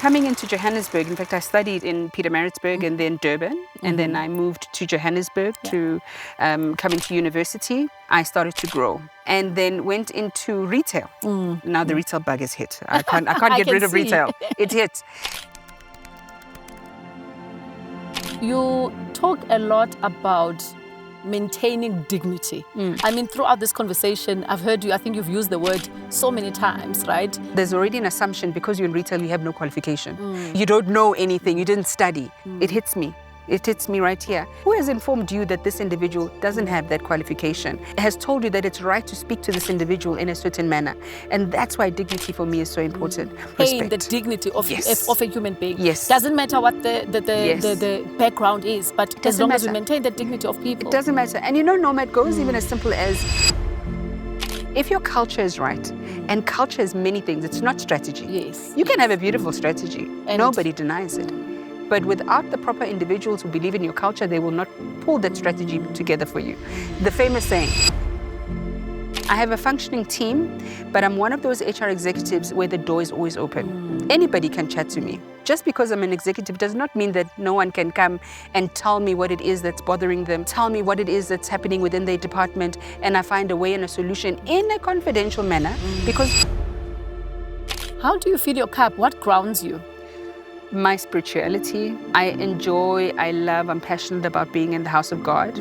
coming into Johannesburg, in fact, I studied in Pietermaritzburg and then Durban, and then I moved to Johannesburg to come into university. I started to grow and then went into retail. Now the retail bug is hit. I can't get rid of retail. It hit. You talk a lot about maintaining dignity. I mean, throughout this conversation, I've heard you, I think you've used the word so many times, right? There's already an assumption because you're in retail, you have no qualification. You don't know anything, you didn't study. It hits me. It hits me right here. Who has informed you that this individual doesn't have that qualification? Has told you that it's right to speak to this individual in a certain manner. And that's why dignity for me is so important. Paying the dignity of a human being. Yes. Doesn't matter what the background is, but as long as we maintain the dignity of people. It doesn't matter. And you know, Noma, it goes even as simple as if your culture is right, and culture is many things, it's not strategy. Yes. You can have a beautiful strategy. And nobody denies it. But without the proper individuals who believe in your culture, they will not pull that strategy together for you. The famous saying, I have a functioning team, but I'm one of those HR executives where the door is always open. Anybody can chat to me. Just because I'm an executive does not mean that no one can come and tell me what it is that's bothering them, tell me what it is that's happening within their department, and I find a way and a solution in a confidential manner. Because how do you fill your cup? What grounds you? My spirituality. I enjoy, I love, I'm passionate about being in the house of God.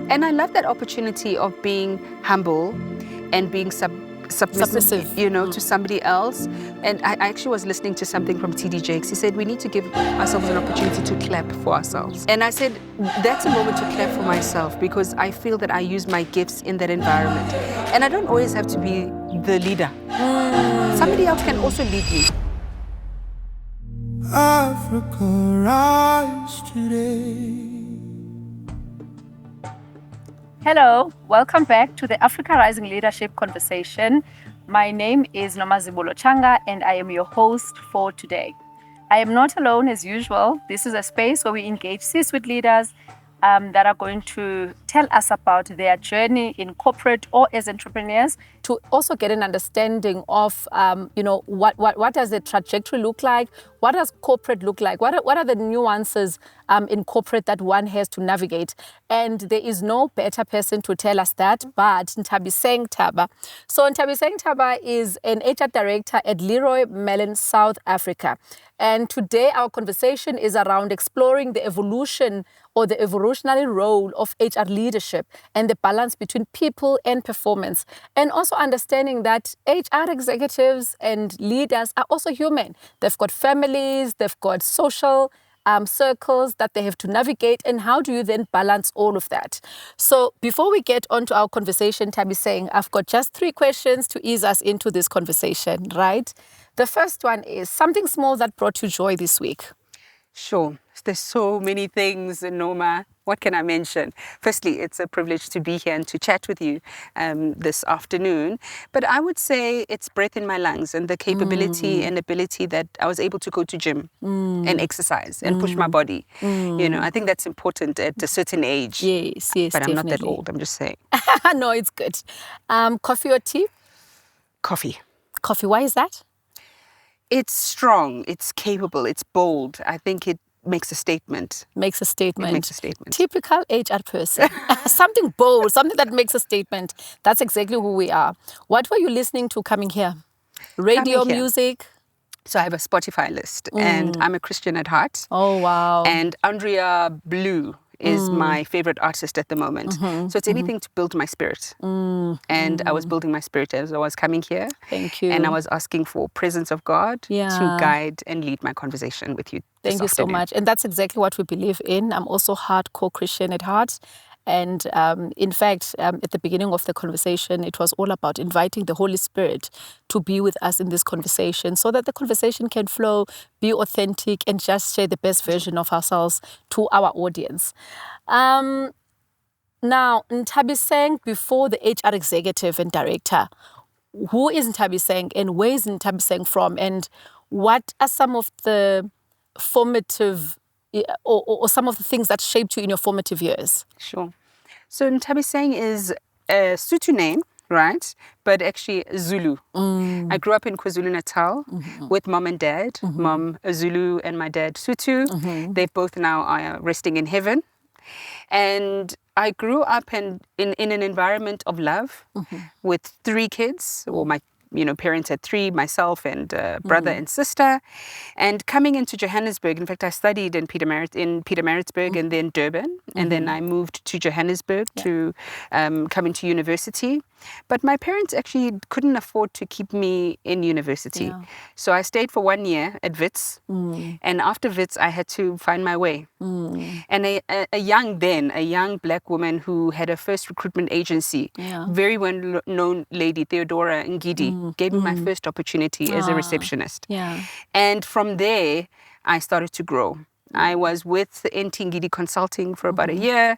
And I love that opportunity of being humble and being submissive, you know, to somebody else. And I actually was listening to something from TD Jakes. He said, we need to give ourselves an opportunity to clap for ourselves. And I said, that's a moment to clap for myself because I feel that I use my gifts in that environment. And I don't always have to be the leader. Somebody else can also lead me. Africa rise today. Hello, welcome back to the Africa Rising Leadership Conversation. My name is Nomazibulo Tshanga and I am your host for today. I am not alone as usual. This is a space where we engage C-suite leaders that are going to tell us about their journey in corporate or as entrepreneurs, to also get an understanding of, what does the trajectory look like? What does corporate look like? What are the nuances in corporate that one has to navigate? And there is no better person to tell us that but Nthabiseng Thaba. So Nthabiseng Thaba is an HR director at Leroy Merlin, South Africa. And today our conversation is around exploring the evolution or the evolutionary role of HR leadership and the balance between people and performance. And also understanding that HR executives and leaders are also human. They've got families, they've got social circles that they have to navigate, and how do you then balance all of that? So before we get on to our conversation, Nthabiseng, I've got just 3 questions to ease us into this conversation, right? The first one is something small that brought you joy this week. Sure. There's so many things, Noma. What can I mention? Firstly, it's a privilege to be here and to chat with you this afternoon. But I would say it's breath in my lungs and the capability and ability that I was able to go to gym and exercise and push my body. You know, I think that's important at a certain age. Yes, but definitely. I'm not that old, I'm just saying. No, it's good. Coffee or tea? Coffee. Coffee, why is that? It's strong, it's capable, it's bold. I think it makes a statement. Makes a statement. It makes a statement. Typical HR person. Something bold, something that makes a statement. That's exactly who we are. What were you listening to coming here? Radio, Coming here. Music? So I have a Spotify list and I'm a Christian at heart. Oh, wow. And Andrea Blue is my favorite artist at the moment. So it's anything to build my spirit. And I was building my spirit as I was coming here. Thank you. And I was asking for presence of God to guide and lead my conversation with you. Thank you so much. And that's exactly what we believe in. I'm also hardcore Christian at heart. And in fact, at the beginning of the conversation, it was all about inviting the Holy Spirit to be with us in this conversation so that the conversation can flow, be authentic, and just share the best version of ourselves to our audience. Now, Nthabiseng, before the HR executive and director, who is Nthabiseng and where is Nthabiseng from? And what are some of the formative or some of the things that shaped you in your formative years? Sure. So Nthabiseng is a Sotho name right? But actually Zulu. I grew up in KwaZulu-Natal with mom and dad, mom Zulu and my dad Sotho. They both now are resting in heaven. And I grew up in an environment of love with 3 kids, or my parents had 3, myself and brother and sister. And coming into Johannesburg, in fact, I studied in Pietermaritzburg and then Durban. And then I moved to Johannesburg to come into university. But my parents actually couldn't afford to keep me in university. So I stayed for 1 year at Wits. And after Wits, I had to find my way. And a young black woman who had her first recruitment agency, very well-known lady, Theodora Ngidi, gave me my first opportunity as a receptionist. And from there, I started to grow. I was with NT Ngidi Consulting for about a year,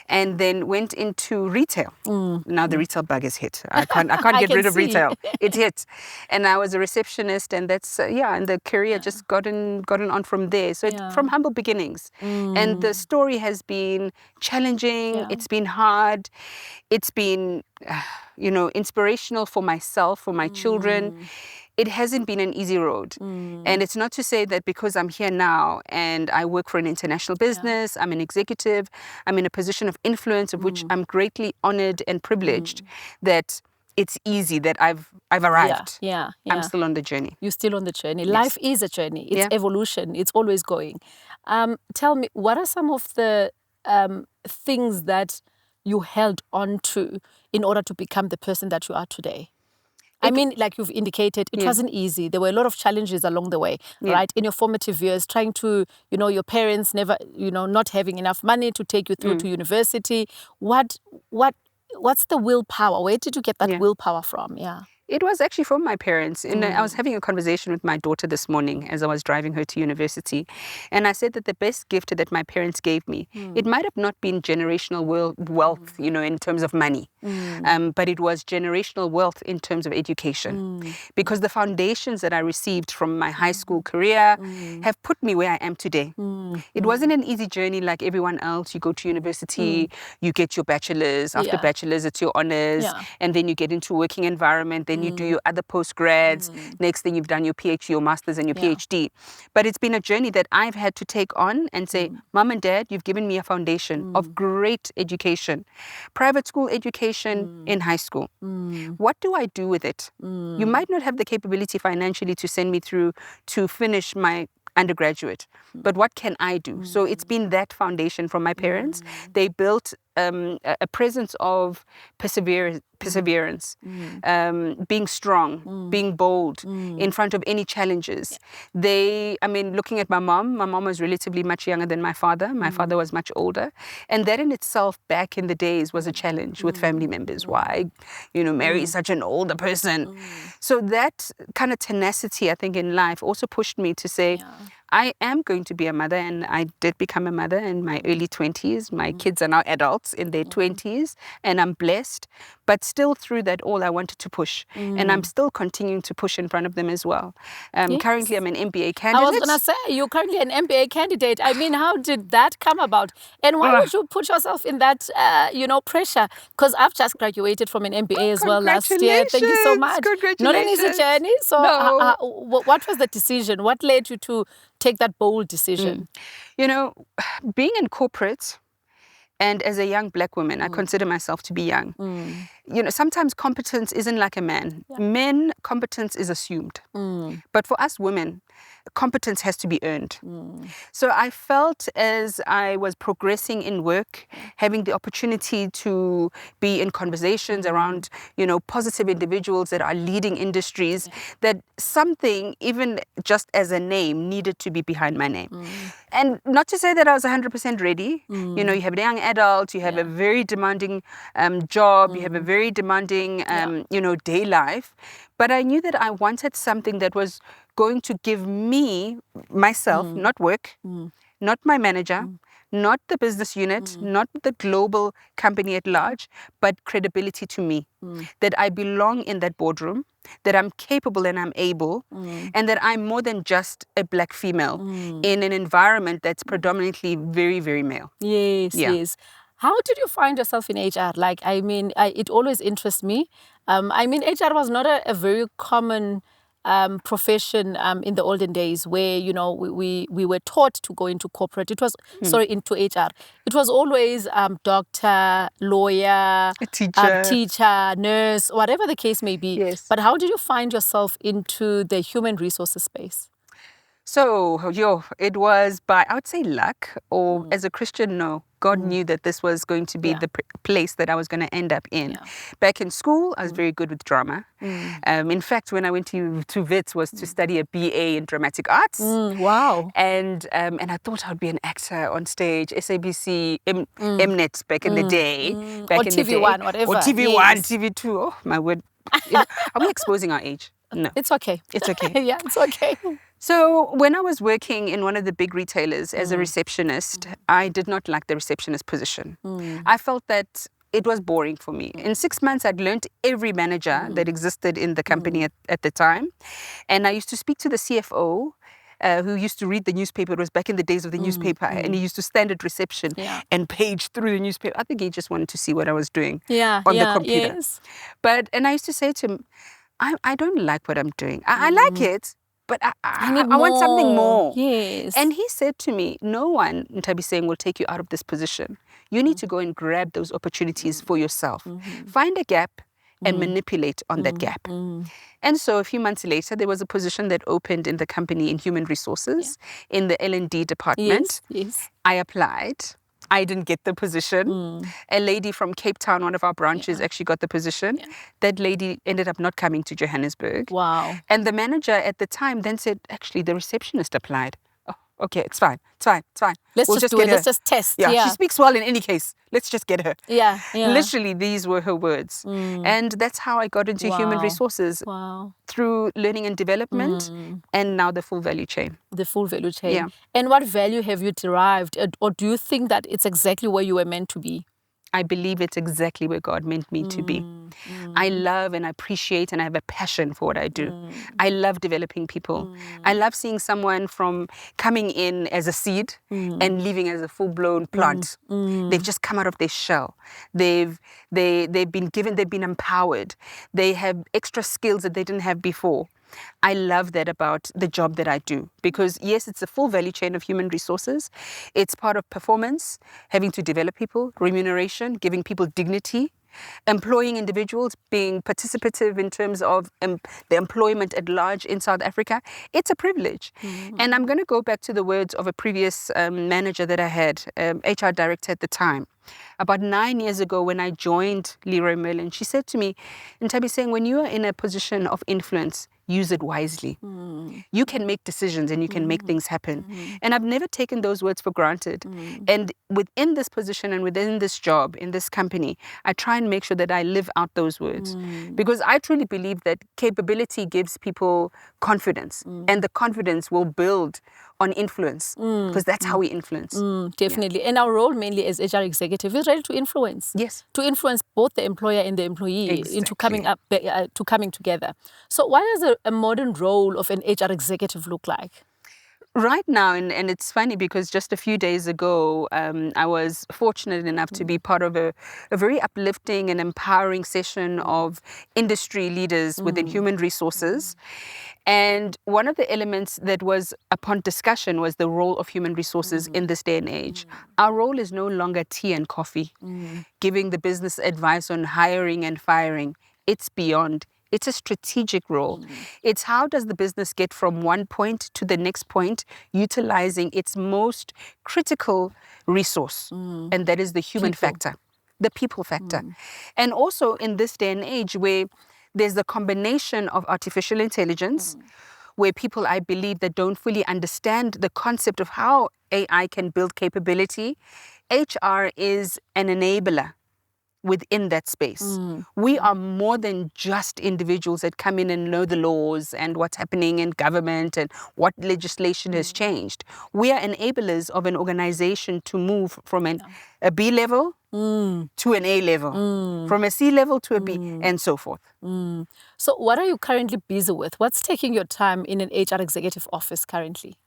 and then went into retail. Now the retail bug is hit. I can't get rid of retail. It hit, and I was a receptionist, and that's and the career just gotten on from there. So from humble beginnings, and the story has been challenging. It's been hard. It's been inspirational for myself, for my children. It hasn't been an easy road. And it's not to say that because I'm here now and I work for an international business, I'm an executive, I'm in a position of influence of which I'm greatly honored and privileged, that it's easy, that I've arrived. I'm still on the journey. You're still on the journey. Life is a journey. It's evolution. It's always going. Tell me, what are some of the things that you held on to in order to become the person that you are today? I mean, like you've indicated, it wasn't easy. There were a lot of challenges along the way, right? In your formative years, trying to, your parents never, not having enough money to take you through to university. What's the willpower? Where did you get that willpower from? It was actually from my parents. And I was having a conversation with my daughter this morning as I was driving her to university. And I said that the best gift that my parents gave me, it might have not been generational wealth, in terms of money, but it was generational wealth in terms of education. Because the foundations that I received from my high school career have put me where I am today. It wasn't an easy journey like everyone else. You go to university, you get your bachelor's. After bachelor's, it's your honors. And then you get into a working environment. Then you do your other postgrads. Next thing, you've done your PhD, your master's and your PhD. But it's been a journey that I've had to take on and say, Mom and Dad, you've given me a foundation of great education. Private school education in high school. What do I do with it? You might not have the capability financially to send me through to finish my undergraduate, but what can I do? So it's been that foundation from my parents. They built a presence of perseverance, being strong, being bold in front of any challenges. Looking at my mom was relatively much younger than my father. My father was much older. And that in itself, back in the days, was a challenge with family members. Why, marry such an older person? So that kind of tenacity, I think, in life also pushed me to say, I am going to be a mother, and I did become a mother in my early 20s. My kids are now adults in their 20s, and I'm blessed. But still through that all, I wanted to push. And I'm still continuing to push in front of them as well. Currently, I'm an MBA candidate. I was going to say, you're currently an MBA candidate. I mean, how did that come about? And why would you put yourself in that, pressure? Because I've just graduated from an MBA as well last year. Thank you so much. Not an easy journey. So what was the decision? What led you to take that bold decision? Being in corporate, and as a young black woman, I consider myself to be young. Sometimes competence isn't like a man. Men, competence is assumed. But for us women, competence has to be earned. So I felt as I was progressing in work, having the opportunity to be in conversations around, positive individuals that are leading industries, that something, even just as a name, needed to be behind my name. And not to say that I was 100% ready. You have a young adult, you have a very demanding job, you have a very demanding, day life. But I knew that I wanted something that was going to give me, myself, not work, not my manager, not the business unit, not the global company at large, but credibility to me. That I belong in that boardroom, that I'm capable and I'm able, and that I'm more than just a black female in an environment that's predominantly very, very male. Yes. How did you find yourself in HR? It always interests me. I mean, HR was not a very common profession in the olden days, where we were taught to go into corporate. It was into HR. It was always doctor, lawyer, A teacher. teacher, nurse, whatever the case may be. Yes. But how did you find yourself into the human resources space? So, it was by, I would say, luck, or as a Christian, no. God knew that this was going to be the place that I was going to end up in. Yeah. Back in school, I was very good with drama. In fact, when I went to Wits was to study a BA in dramatic arts. Wow. And I thought I would be an actor on stage, SABC, Mnet back in the day. Back Or in the day. TV1, whatever. Or TV1, Yes. TV2. Oh, my word. Are we exposing our age? No. It's okay. It's okay. Yeah, it's okay. So when I was working in one of the big retailers as a receptionist, I did not like the receptionist position. I felt that it was boring for me. In 6 months, I'd learned every manager that existed in the company at the time. And I used to speak to the CFO, who used to read the newspaper. It was back in the days of the newspaper. And he used to stand at reception and page through the newspaper. I think he just wanted to see what I was doing on the computer. Yes. And I used to say to him, I don't like what I'm doing. I like it, but I want something more. Yes. And he said to me, no one, Nthabiseng, will take you out of this position. You need to go and grab those opportunities for yourself. Find a gap and manipulate on that gap. And so a few months later, there was a position that opened in the company in human resources in the L&D department. Yes. I applied. I didn't get the position. A lady from Cape Town, one of our branches, actually got the position. That lady ended up not coming to Johannesburg. Wow. And the manager at the time then said, actually, the receptionist applied. Oh, okay, it's fine. Let's We'll just do get it. her. Let's just test. Yeah, she speaks well in any case. Let's just get her. Yeah. Literally, these were her words. And that's how I got into human resources, Wow. through learning and development, and now the full value chain. The full value chain. Yeah. And what value have you derived? Or do you think that it's exactly where you were meant to be? I believe it's exactly where God meant me to be. I love and appreciate and I have a passion for what I do. I love developing people. I love seeing someone from coming in as a seed and leaving as a full-blown plant. They've just come out of their shell. They've been empowered. They have extra skills that they didn't have before. I love that about the job that I do, because yes, it's a full value chain of human resources. It's part of performance, having to develop people, remuneration, giving people dignity, employing individuals, being participative in terms of the employment at large in South Africa. It's a privilege. And I'm going to go back to the words of a previous manager that I had, HR director at the time. About 9 years ago, when I joined Leroy Merlin, she said to me, Nthabiseng, when you are in a position of influence, use it wisely. You can make decisions and you can make things happen. And I've never taken those words for granted. And within this position and within this job, in this company, I try and make sure that I live out those words. Because I truly believe that capability gives people confidence. And the confidence will build on influence, because that's how we influence. Definitely. And our role mainly as HR executive is really to influence. Yes. To influence both the employer and the employee into coming together. So what does a modern role of an HR executive look like? Right now, and it's funny because just a few days ago, I was fortunate enough to be part of a very uplifting and empowering session of industry leaders within human resources. And one of the elements that was upon discussion was the role of human resources in this day and age. Our role is no longer tea and coffee, giving the business advice on hiring and firing. It's beyond. It's a strategic role. It's how does the business get from one point to the next point, utilizing its most critical resource, and that is the human factor, the people factor. And also in this day and age where there's the combination of artificial intelligence, where people, I believe, that don't fully understand the concept of how AI can build capability, HR is an enabler within that space. We are more than just individuals that come in and know the laws and what's happening in government and what legislation has changed. We are enablers of an organization to move from a B level to an A level, from a C level to a B, and so forth. So what are you currently busy with? What's taking your time in an HR executive office currently?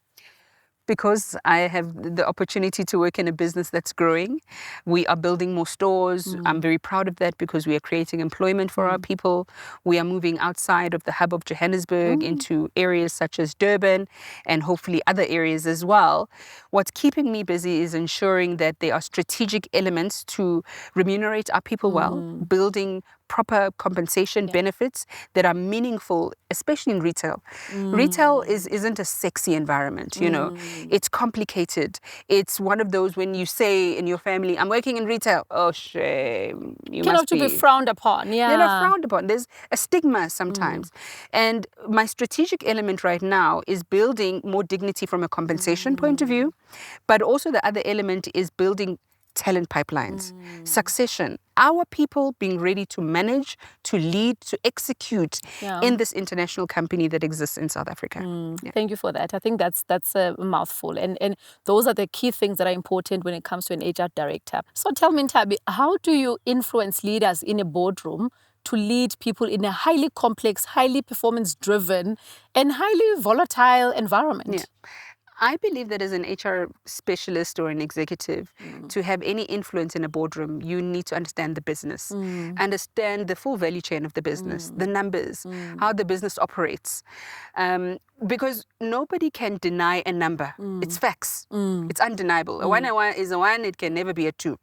because I have the opportunity to work in a business that's growing. We are building more stores. I'm very proud of that because we are creating employment for our people. We are moving outside of the hub of Johannesburg into areas such as Durban and hopefully other areas as well. What's keeping me busy is ensuring that there are strategic elements to remunerate our people well, building proper compensation benefits that are meaningful, especially in retail. Retail isn't a sexy environment, you know. It's complicated. It's one of those when you say in your family, I'm working in retail. Oh, shame. You Kind of must to be frowned upon, yeah. They're not frowned upon. There's a stigma sometimes. And my strategic element right now is building more dignity from a compensation point of view, but also the other element is building talent pipelines, succession, our people being ready to manage, to lead, to execute in this international company that exists in South Africa. Thank you for that. I think that's a mouthful. And those are the key things that are important when it comes to an HR director. So tell me, Nthabi, how do you influence leaders in a boardroom to lead people in a highly complex, highly performance-driven, and highly volatile environment? I believe that as an HR specialist or an executive, to have any influence in a boardroom, you need to understand the business, understand the full value chain of the business, the numbers, how the business operates. Because nobody can deny a number. It's facts. It's undeniable. A 1 and 1 is a 1, it can never be a 2.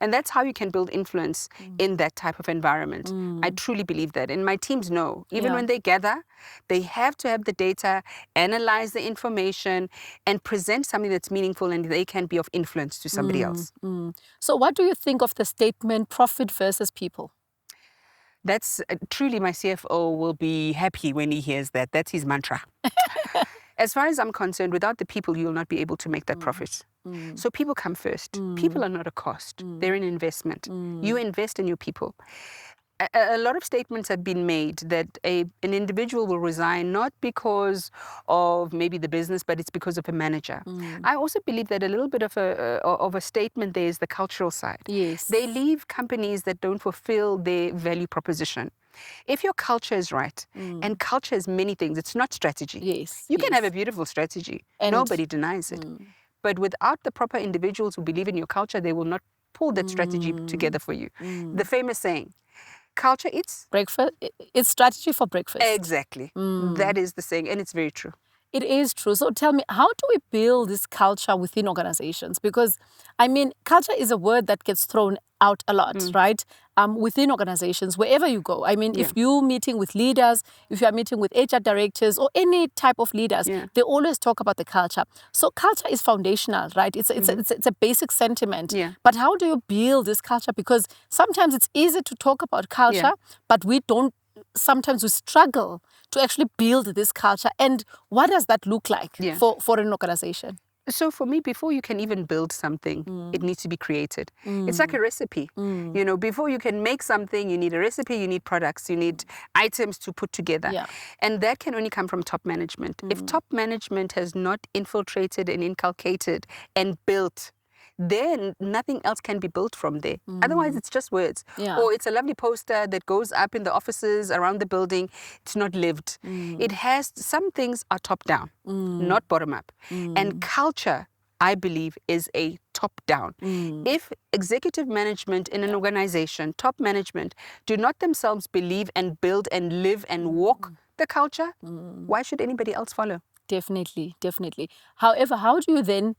And that's how you can build influence in that type of environment. I truly believe that. And my teams know, even when they gather, they have to have the data, analyze the information, and present something that's meaningful and they can be of influence to somebody else. So what do you think of the statement profit versus people? That's truly my CFO will be happy when he hears that. That's his mantra. As far as I'm concerned, without the people, you will not be able to make that profit. So people come first. People are not a cost. They're an investment. You invest in your people. A lot of statements have been made that an individual will resign not because of maybe the business, but it's because of a manager. I also believe that a little bit of a statement there is the cultural side. Yes. They leave companies that don't fulfill their value proposition. If your culture is right, and culture is many things, it's not strategy. Yes. You can have a beautiful strategy. And nobody denies it. But without the proper individuals who believe in your culture, they will not pull that strategy together for you. The famous saying, culture eats breakfast. It's strategy for breakfast. Exactly. That is the saying, and it's very true. It is true. So tell me, how do we build this culture within organizations? Because, I mean, culture is a word that gets thrown out a lot, right? Within organizations, wherever you go. I mean, if you're meeting with leaders, if you are meeting with HR directors or any type of leaders, they always talk about the culture. So culture is foundational, right? It's a basic sentiment. But how do you build this culture? Because sometimes it's easy to talk about culture, but sometimes we struggle to actually build this culture. And what does that look like for an organization? So for me, before you can even build something, it needs to be created. It's like a recipe. You know, before you can make something, you need a recipe, you need products, you need items to put together. And that can only come from top management. If top management has not infiltrated and inculcated and built, then nothing else can be built from there. Otherwise, it's just words. Or it's a lovely poster that goes up in the offices around the building. It's not lived. It has, some things are top down, not bottom up. And culture, I believe, is a top down. If executive management in an organization, top management, do not themselves believe and build and live and walk the culture, why should anybody else follow? Definitely, definitely. However, how do you then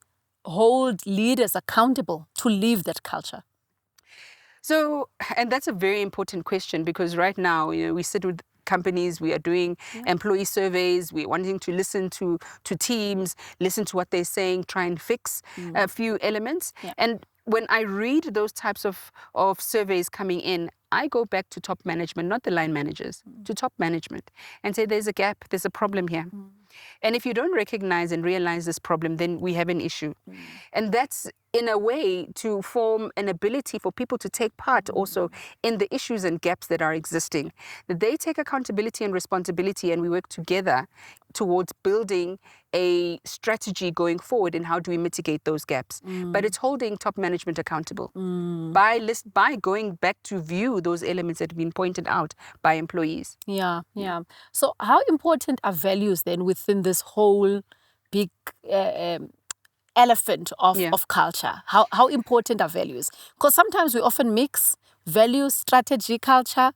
hold leaders accountable to live that culture? So, and that's a very important question because right now, you know, we sit with companies, we are doing employee surveys, we're wanting to listen to teams, listen to what they're saying, try and fix a few elements. And when I read those types of surveys coming in, I go back to top management, not the line managers, to top management and say there's a gap, there's a problem here. And if you don't recognize and realize this problem, then we have an issue. And that's in a way to form an ability for people to take part also in the issues and gaps that are existing. That they take accountability and responsibility and we work together towards building a strategy going forward in how do we mitigate those gaps. But it's holding top management accountable by going back to view those elements that have been pointed out by employees. So how important are values then within this whole big elephant of, Yeah. of culture. How important are values? Because sometimes we often mix values, strategy, culture,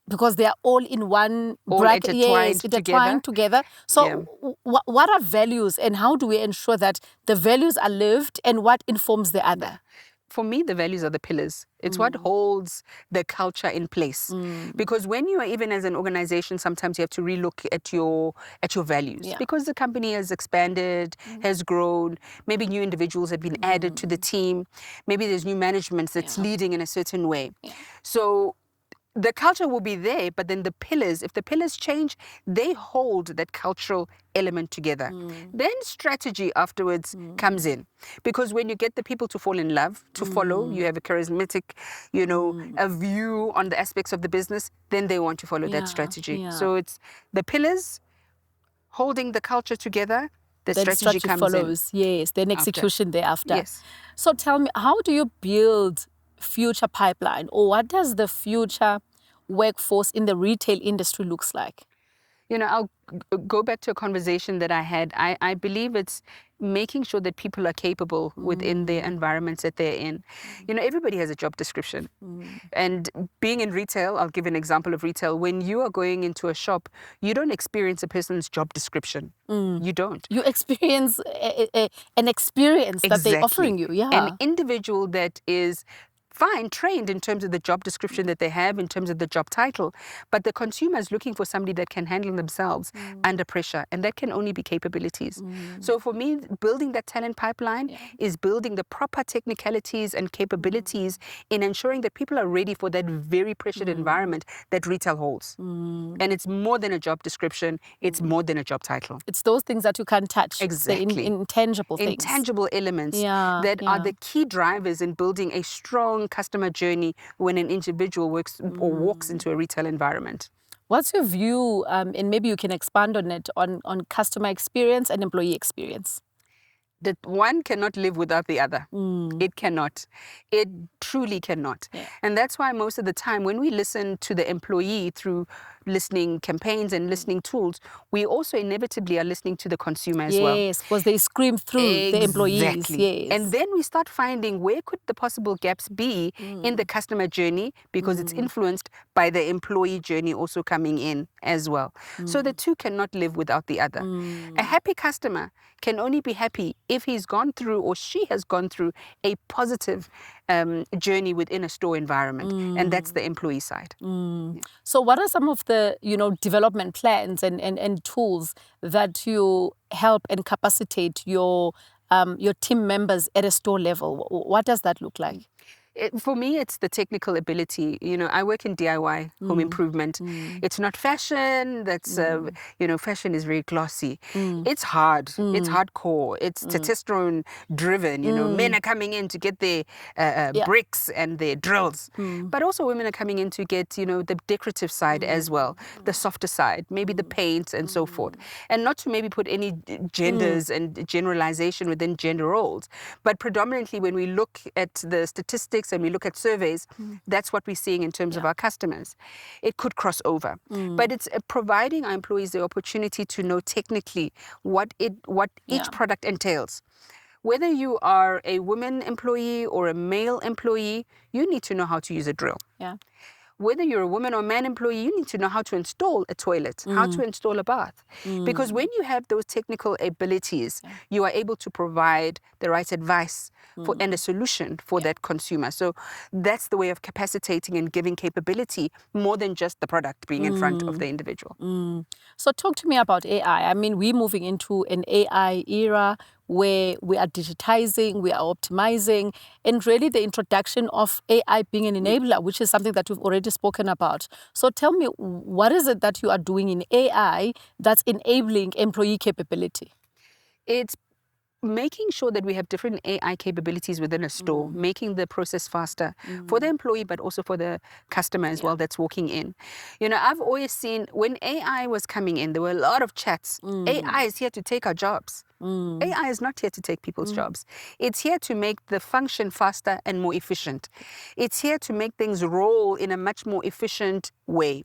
because they are all in one All bracket. intertwined Yes, intertwined together. So Yeah. what are values, and how do we ensure that the values are lived, and what informs the other? For me, the values are the pillars. It's what holds the culture in place. Because when you are, even as an organization, sometimes you have to relook at your values. Yeah. Because the company has expanded, has grown, maybe new individuals have been added to the team, maybe there's new management that's leading in a certain way. Yeah. So the culture will be there, but then the pillars, if the pillars change, they hold that cultural element together. Then strategy afterwards comes in. Because when you get the people to fall in love, to follow, you have a charismatic, a view on the aspects of the business, then they want to follow that strategy. Yeah. So it's the pillars holding the culture together, the Then strategy comes follows, yes, then after. execution thereafter. Yes. So tell me, how do you build future pipeline, or what does the future workforce in the retail industry looks like? I'll go back to a conversation that I had. I believe it's making sure that people are capable within their environments that they're in. Everybody has a job description. And being in retail, I'll give an example of retail. When you are going into a shop, you don't experience a person's job description. You don't. You experience an experience that they're offering you. Yeah. An individual that is fine, trained in terms of the job description that they have, in terms of the job title, but the consumer is looking for somebody that can handle themselves under pressure, and that can only be capabilities. So for me, building that talent pipeline is building the proper technicalities and capabilities in ensuring that people are ready for that very pressured environment that retail holds. And it's more than a job description, it's more than a job title. It's those things that you can't touch. Exactly. The intangible things. Intangible elements Yeah, that yeah. are the key drivers in building a strong customer journey when an individual works or walks into a retail environment. What's your view, and maybe you can expand on it, on customer experience and employee experience? That one cannot live without the other. It cannot. It truly cannot. Yeah. And that's why most of the time when we listen to the employee through listening campaigns and listening tools, we also inevitably are listening to the consumer as well. Yes, because they scream through the employees. Yes. And then we start finding where could the possible gaps be in the customer journey, because it's influenced by the employee journey also coming in as well. So the two cannot live without the other. A happy customer can only be happy if he's gone through or she has gone through a positive journey within a store environment. And that's the employee side. So what are some of the development plans and tools that you help and capacitate your team members at a store level? What does that look like? For me, it's the technical ability. I work in DIY, home improvement. It's not fashion. That's, fashion is very glossy. It's hard. It's hardcore. It's testosterone driven. Men are coming in to get their bricks and their drills. But also women are coming in to get, the decorative side as well, the softer side, maybe the paint and so forth. And not to maybe put any genders and generalization within gender roles, but predominantly when we look at the statistics and we look at surveys, that's what we're seeing in terms of our customers. It could cross over, but it's providing our employees the opportunity to know technically what each product entails. Whether you are a woman employee or a male employee, you need to know how to use a drill. Yeah. Whether you're a woman or man employee, you need to know how to install a toilet, how to install a bath. Because when you have those technical abilities, you are able to provide the right advice and a solution for that consumer. So that's the way of capacitating and giving capability more than just the product being in front of the individual. So talk to me about AI. I mean, we're moving into an AI era where we are digitizing, we are optimizing, and really the introduction of AI being an enabler, which is something that we've already spoken about. So tell me, what is it that you are doing in AI that's enabling employee capability? It's making sure that we have different AI capabilities within a store, making the process faster for the employee, but also for the customer as well that's walking in. I've always seen when AI was coming in, there were a lot of chats. AI is here to take our jobs. AI is not here to take people's jobs. It's here to make the function faster and more efficient. It's here to make things roll in a much more efficient way.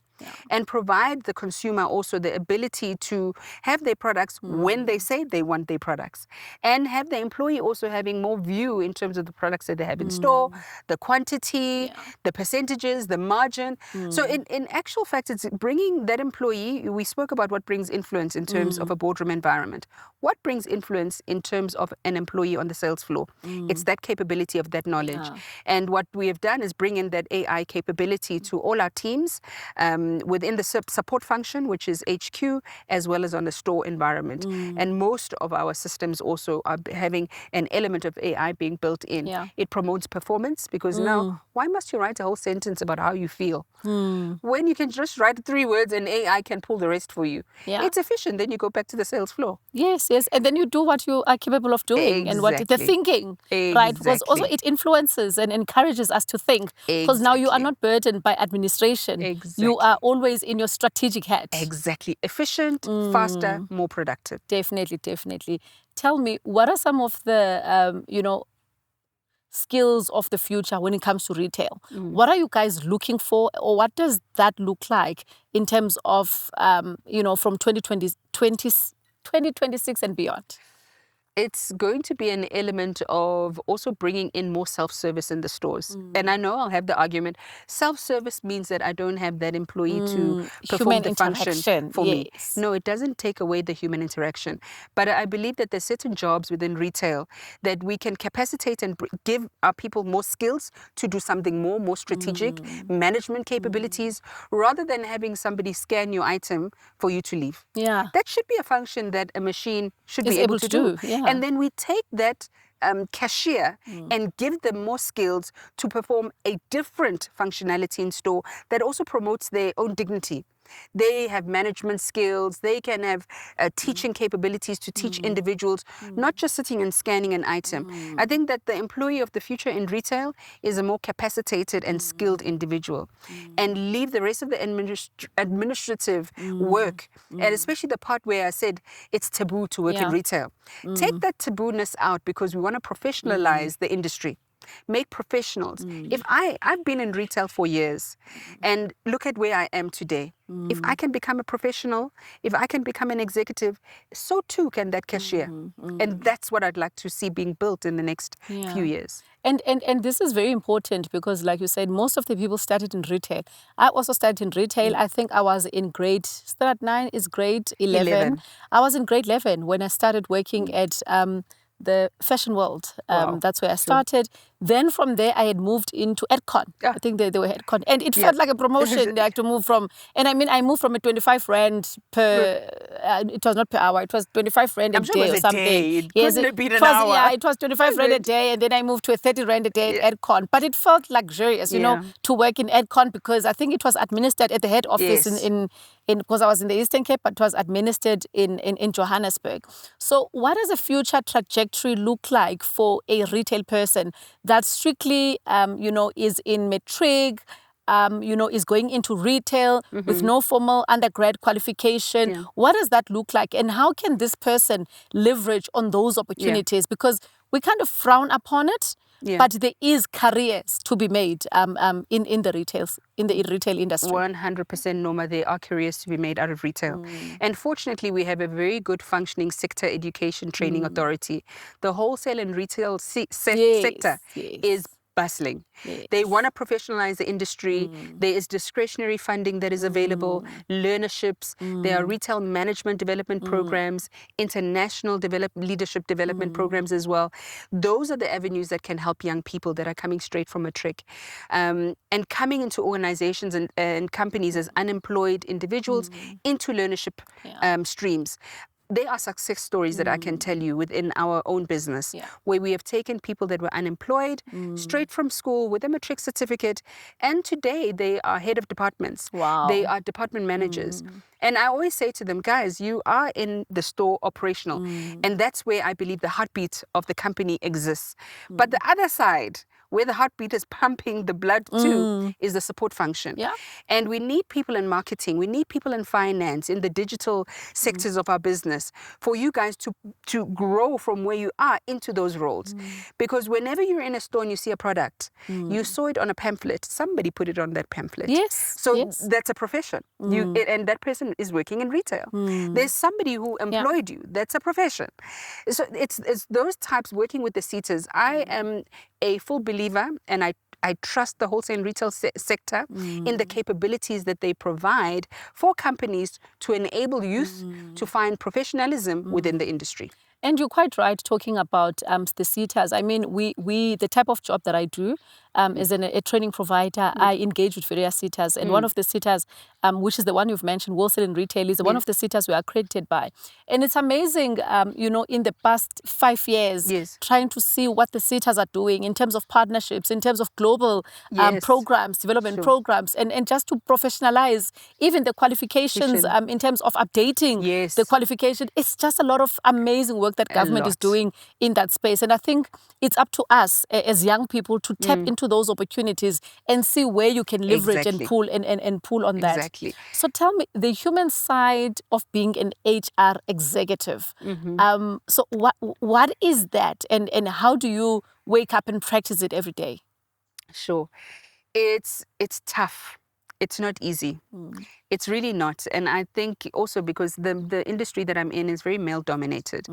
and provide the consumer also the ability to have their products when they say they want their products, and have the employee also having more view in terms of the products that they have in store, the quantity, the percentages, the margin. So in actual fact, it's bringing that employee. We spoke about what brings influence in terms of a boardroom environment. What brings influence in terms of an employee on the sales floor? It's that capability of that knowledge. And what we have done is bring in that AI capability to all our teams within the support function, which is HQ, as well as on the store environment. And most of our systems also are having an element of AI being built in. It promotes performance, because now, why must you write a whole sentence about how you feel? When you can just write 3 words and AI can pull the rest for you. It's efficient. Then you go back to the sales floor. Yes. And then you do what you are capable of doing and what the thinking, right? Because also it influences and encourages us to think, because now you are not burdened by administration. You are always in your strategic head. Exactly. Efficient, faster, more productive. Definitely. Tell me, what are some of the, skills of the future when it comes to retail? What are you guys looking for, or what does that look like in terms of, from 2026 and beyond? It's going to be an element of also bringing in more self-service in the stores. And I know I'll have the argument, self-service means that I don't have that employee to perform the function for me. No, it doesn't take away the human interaction. But I believe that there's certain jobs within retail that we can capacitate and give our people more skills to do something more strategic, management capabilities, rather than having somebody scan your item for you to leave. That should be a function that a machine should be able to do. And then we take that cashier and give them more skills to perform a different functionality in store that also promotes their own dignity. They have management skills. They can have teaching capabilities to teach individuals, not just sitting and scanning an item. I think that the employee of the future in retail is a more capacitated and skilled individual, and leave the rest of the administrative work, and especially the part where I said it's taboo to work in retail. Take that taboo-ness out, because we want to professionalize the industry. Make professionals. If I've been in retail for years, and look at where I am today. If I can become a professional, if I can become an executive, so too can that cashier. And that's what I'd like to see being built in the next few years. And this is very important, because like you said, most of the people started in retail. I also started in retail. I think I was in grade 9 is grade 11. I was in grade 11 when I started working at the fashion world. That's where I started. Then from there, I had moved into Edcon. I think they were Edcon. And it felt like a promotion, like to move from, and I mean, I moved from a 25 rand per, it was not per hour, it was 25 rand a day or something. It couldn't have been an hour. Yeah, it was 25 rand a day, and then I moved to a 30 rand a day at Edcon. But it felt luxurious, you know, to work in Edcon, because I think it was administered at the head office in because I was in the Eastern Cape, but it was administered in Johannesburg. So what does a future trajectory look like for a retail person that strictly, is in matric, is going into retail with no formal undergrad qualification? What does that look like? And how can this person leverage on those opportunities? Because we kind of frown upon it, but there is careers to be made in the retail industry. 100%, Norma, there are careers to be made out of retail. And fortunately, we have a very good functioning sector education training authority. The wholesale and retail sector is bustling. They want to professionalize the industry. There is discretionary funding that is available, learnerships. There are retail management development programs, international leadership development programs as well. Those are the avenues that can help young people that are coming straight from matric and coming into organizations and companies as unemployed individuals into learnership streams. There are success stories that I can tell you within our own business, where we have taken people that were unemployed straight from school with a matric certificate, and today they are head of departments. They are department managers. And I always say to them, guys, you are in the store operational, and that's where I believe the heartbeat of the company exists. But the other side, where the heartbeat is pumping the blood to is the support function. Yeah. And we need people in marketing, we need people in finance, in the digital sectors of our business, for you guys to grow from where you are into those roles. Because whenever you're in a store and you see a product, you saw it on a pamphlet, somebody put it on that pamphlet. Yes. So yes. that's a profession. And that person is working in retail. There's somebody who employed you. That's a profession. So it's those types working with the seaters. I am a full believer, and I trust the wholesale and retail sector in the capabilities that they provide for companies to enable youth to find professionalism within the industry. And you're quite right talking about the seaters. I mean, we the type of job that I do as a training provider, I engage with various seaters. And one of the seaters, which is the one you've mentioned, wholesale and retail, is one of the seaters we are accredited by. And it's amazing, in the past 5 years, trying to see what the seaters are doing in terms of partnerships, in terms of global programs, development programs, and just to professionalize even the qualifications in terms of updating the qualification. It's just a lot of amazing work that government is doing in that space. And I think it's up to us as young people to tap into those opportunities and see where you can leverage and pull and pull on that. Exactly. So tell me, the human side of being an HR executive. So what is that, and how do you wake up and practice it every day? Sure. It's tough. It's not easy. It's really not. And I think also because the industry that I'm in is very male dominated.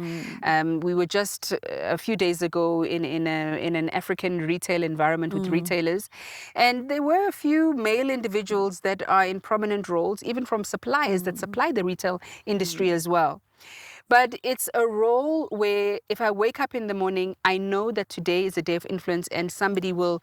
We were just a few days ago in an African retail environment with retailers, and there were a few male individuals that are in prominent roles, even from suppliers that supply the retail industry as well. But it's a role where if I wake up in the morning, I know that today is a day of influence, and somebody will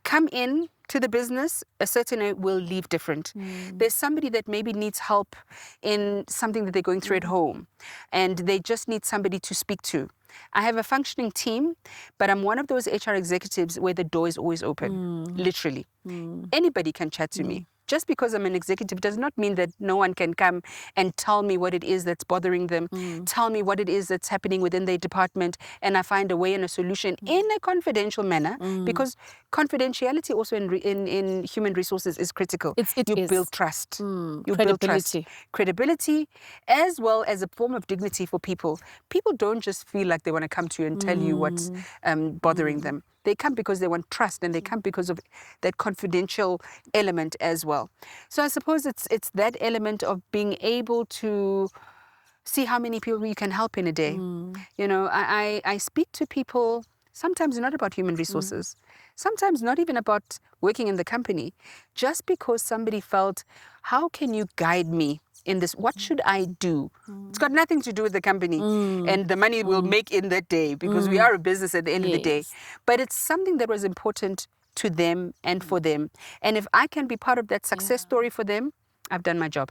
come in to the business, a certain way will leave different. There's somebody that maybe needs help in something that they're going through at home, and they just need somebody to speak to. I have a functioning team, but I'm one of those HR executives where the door is always open, literally. Anybody can chat to me. Just because I'm an executive does not mean that no one can come and tell me what it is that's bothering them, tell me what it is that's happening within their department, and I find a way and a solution in a confidential manner, because confidentiality also in human resources is critical. You build trust. You build trust. Credibility, as well as a form of dignity for people. People don't just feel like they want to come to you and tell you what's bothering them. They come because they want trust, and they come because of that confidential element as well. So I suppose it's that element of being able to see how many people you can help in a day. I speak to people sometimes not about human resources, sometimes not even about working in the company, just because somebody felt, how can you guide me in this? What should I do? It's got nothing to do with the company and the money we'll make in that day, because we are a business at the end of the day. But it's something that was important to them and for them. And if I can be part of that success story for them, I've done my job.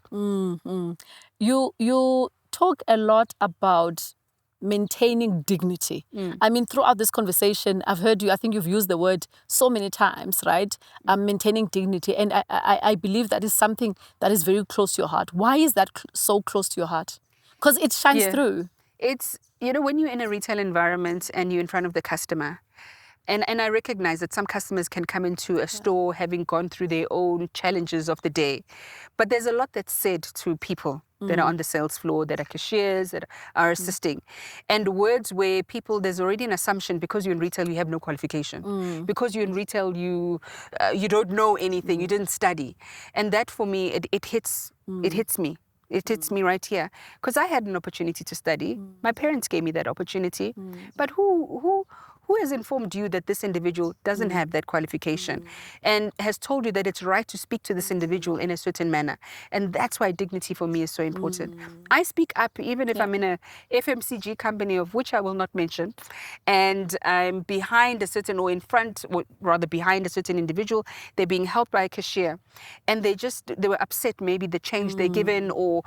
You talk a lot about maintaining dignity. I mean, throughout this conversation, I've heard you, I think you've used the word so many times, right? Maintaining dignity. And I believe that is something that is very close to your heart. Why is that so close to your heart? Because it shines through. It's, when you're in a retail environment and you're in front of the customer, and I recognize that some customers can come into a store having gone through their own challenges of the day. But there's a lot that's said to people that are on the sales floor, that are cashiers, that are assisting. And words where there's already an assumption, because you're in retail, you have no qualification. Because you're in retail, you don't know anything, you didn't study. And that for me, it hits me. It hits me right here, because I had an opportunity to study. My parents gave me that opportunity. But who has informed you that this individual doesn't have that qualification and has told you that it's right to speak to this individual in a certain manner? And that's why dignity for me is so important. I speak up even if I'm in a FMCG company, of which I will not mention, and I'm behind a certain, or in front, or rather behind a certain individual. They're being helped by a cashier, and they were upset, maybe the change they're given, or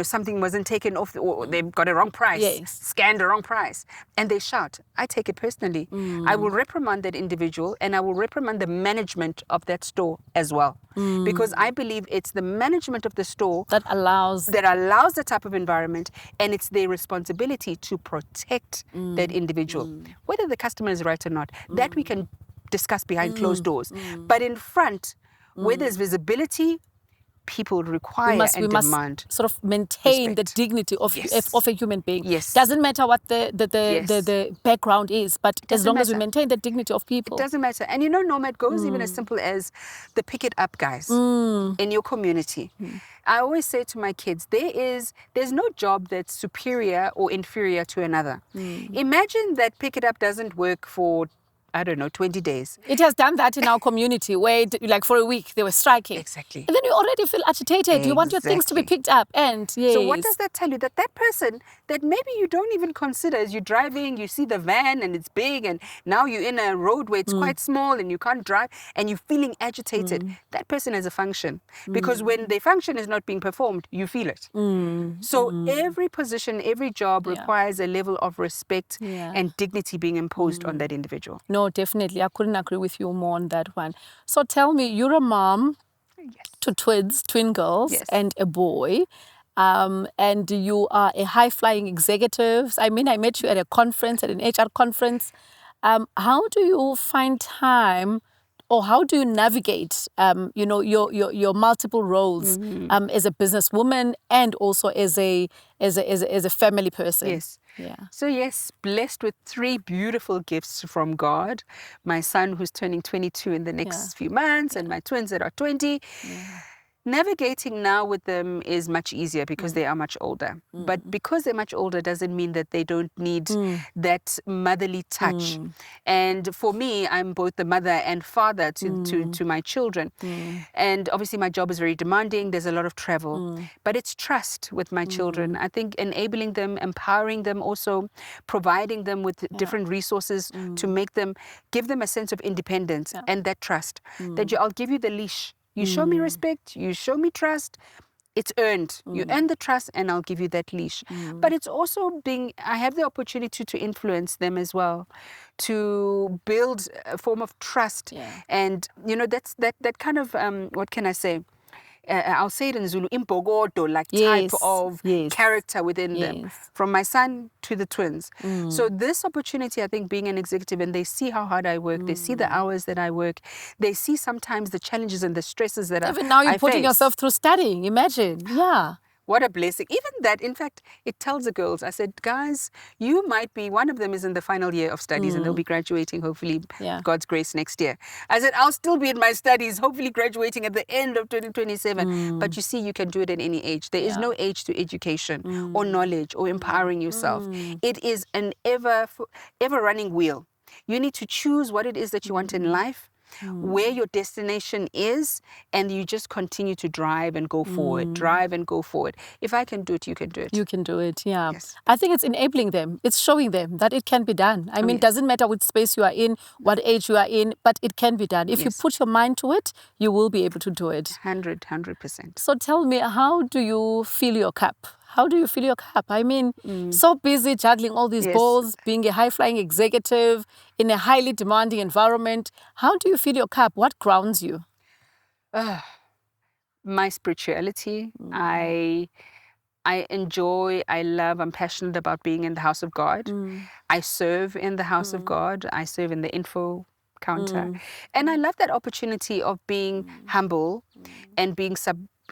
something wasn't taken off, or they've got a wrong price, scanned the wrong price, and they shout. I take it personally. I will reprimand that individual, and I will reprimand the management of that store as well, because I believe it's the management of the store that allows the type of environment, and it's their responsibility to protect that individual, whether the customer is right or not. That we can discuss behind closed doors. But in front, where there's visibility, people require and we must demand sort of maintain the respect. dignity of Yes. of a human being. Yes. Doesn't matter what the Yes. background is, but as doesn't long as we matter. maintain the dignity of It people. doesn't matter. And you know, Norma, it goes even as simple as the pick it up guys in your community. I always say to my kids, there's no job that's superior or inferior to another. Imagine that pick it up doesn't work for, I don't know, 20 days. It has done that in our community where, like, for a week they were striking. Exactly. And then you already feel agitated. You want your things to be Exactly. picked up. And yes. So what does that tell you? That person that maybe you don't even consider as you're driving, you see the van and it's big, and now you're in a road where it's quite small and you can't drive and you're feeling agitated. That person has a function, because when their function is not being performed, you feel it. So every position, every job requires a level of respect and dignity being imposed on that individual. No, definitely. I couldn't agree with you more on that one. So tell me, you're a mom to twin girls Yes. and a boy. And you are a high-flying executive. I mean, I met you at a conference, at an HR conference. How do you find time, or how do you navigate, your multiple roles as a businesswoman and also as a family person? Yes. Yeah. So yes, blessed with 3 beautiful gifts from God. My son, who's turning 22 in the next few months, and my twins that are 20. Navigating now with them is much easier because they are much older. But because they're much older doesn't mean that they don't need that motherly touch. And for me, I'm both the mother and father to my children. And obviously my job is very demanding. There's a lot of travel. But it's trust with my children. I think enabling them, empowering them, also providing them with different resources to give them a sense of independence and that trust. That I'll give you the leash. You show me respect, you show me trust, it's earned. You earn the trust and I'll give you that leash. But it's also I have the opportunity to influence them as well, to build a form of trust. And, that's that kind of, what can I say? I'll say it in Zulu, imbogodo, like type of character within them, from my son to the twins. So this opportunity, I think, being an executive, and they see how hard I work, they see the hours that I work, they see sometimes the challenges and the stresses that Even now you're putting face. yourself through studying, imagine. Yeah. What a blessing. Even that, in fact, it tells the girls, I said, guys, you might be, one of them is in the final year of studies and they'll be graduating, hopefully, God's grace, next year. I said, I'll still be in my studies, hopefully graduating at the end of 2027. But you see, you can do it at any age. There is no age to education or knowledge or empowering yourself. It is an ever running wheel. You need to choose what it is that you want in life, where your destination is, and you just continue to drive and go forward. If I can do it, you can do it. You can do it, yeah. Yes. I think it's enabling them. It's showing them that it can be done. I mean, it doesn't matter which space you are in, what age you are in, but it can be done. If you put your mind to it, you will be able to do it. 100%. So tell me, how do you fill your cup? How do you fill your cup? I mean, so busy juggling all these balls, being a high-flying executive in a highly demanding environment. How do you fill your cup? What grounds you? My spirituality. I enjoy, I love, I'm passionate about being in the house of God. I serve in the house of God. I serve in the info counter. And I love that opportunity of being humble and being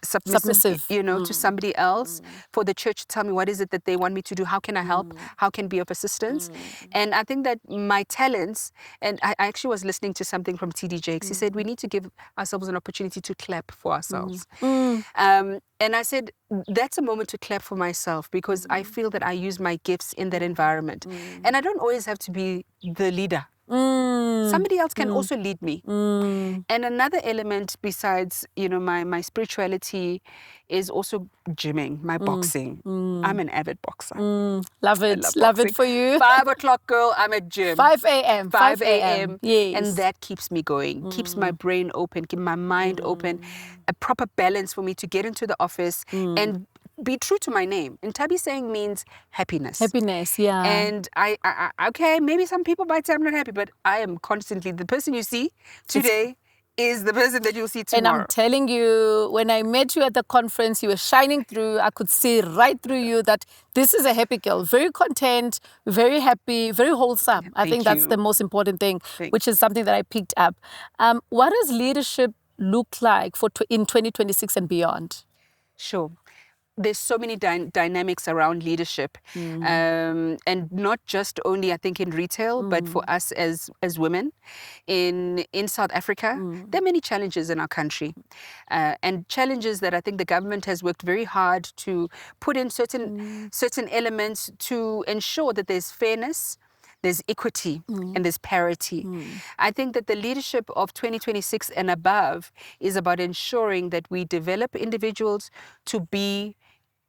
submissive, to somebody else, for the church to tell me what is it that they want me to do, how can I help, how can I be of assistance. And I think that my talents, and I actually was listening to something from TD Jakes. He said we need to give ourselves an opportunity to clap for ourselves. And I said that's a moment to clap for myself, because I feel that I use my gifts in that environment, and I don't always have to be the leader. Somebody else can also lead me. And another element besides, my spirituality is also gymming, my boxing. I'm an avid boxer. Love it. Love it for you. 5 o'clock girl, I'm at gym. 5 a.m. 5 a.m. Yes. And that keeps me going, keeps my brain open, keeps my mind open, a proper balance for me to get into the office and be true to my name. Nthabiseng means happiness. Happiness, yeah. And I okay, maybe some people might say I'm not happy, but I am constantly, the person you see today is the person that you'll see And tomorrow. I'm telling you, when I met you at the conference, you were shining through. I could see right through you that this is a happy girl, very content, very happy, very wholesome. I think that's the most important thing, which is something that I picked up. What does leadership look like in 2026 and beyond? Sure. There's so many dynamics around leadership, and not just only, I think, in retail, but for us as women in South Africa. There are many challenges in our country, and challenges that I think the government has worked very hard to put in certain elements to ensure that there's fairness, there's equity, and there's parity. I think that the leadership of 2026 and above is about ensuring that we develop individuals to be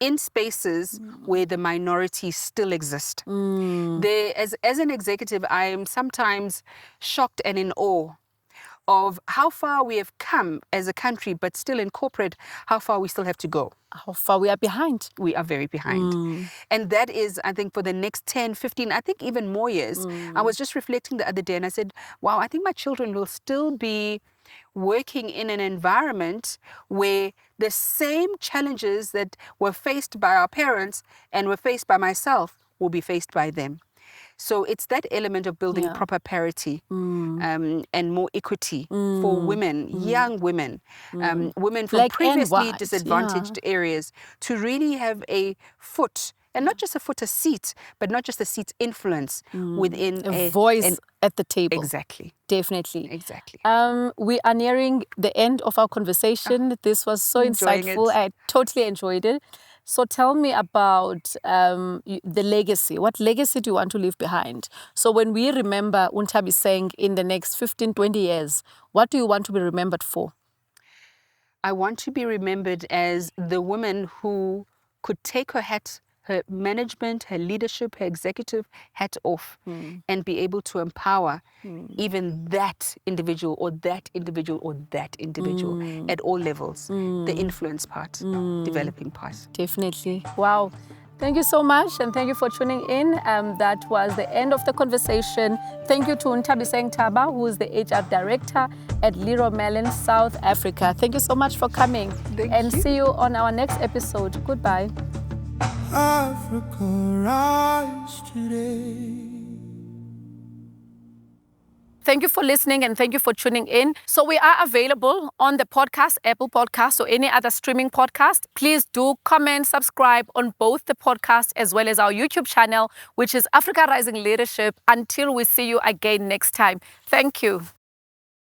in spaces where the minorities still exist. As an executive, I am sometimes shocked and in awe of how far we have come as a country, but still in corporate, how far we still have to go. How far we are behind. We are very behind. And that is, I think, for the next 10, 15, I think even more years. I was just reflecting the other day and I said, wow, I think my children will still be working in an environment where the same challenges that were faced by our parents and were faced by myself will be faced by them. So it's that element of building proper parity and more equity for women, young women, women from Black and previously white, disadvantaged areas, to really have a foot, and not just a foot, a seat, but not just a seat, influence within a voice at the table. Exactly. Definitely. Exactly. We are nearing the end of our conversation. This was so insightful. I totally enjoyed it. So tell me about the legacy. What legacy do you want to leave behind? So when we remember Nthabiseng in the next 15, 20 years, what do you want to be remembered for? I want to be remembered as the woman who could take her management, her leadership, her executive hat off and be able to empower even that individual or that individual or that individual at all levels. The influence part, developing part. Definitely. Wow. Thank you so much, and thank you for tuning in. That was the end of the conversation. Thank you to Nthabiseng Thaba, who is the HR Director at Leroy Merlin, South Africa. Thank you so much for coming. Thank you. See you on our next episode. Goodbye. Africa, rise today. Thank you for listening and thank you for tuning in. So we are available on the podcast, Apple Podcast or any other streaming podcast. Please do comment, subscribe on both the podcast as well as our YouTube channel, which is Africa Rising Leadership. Until we see you again next time. Thank you.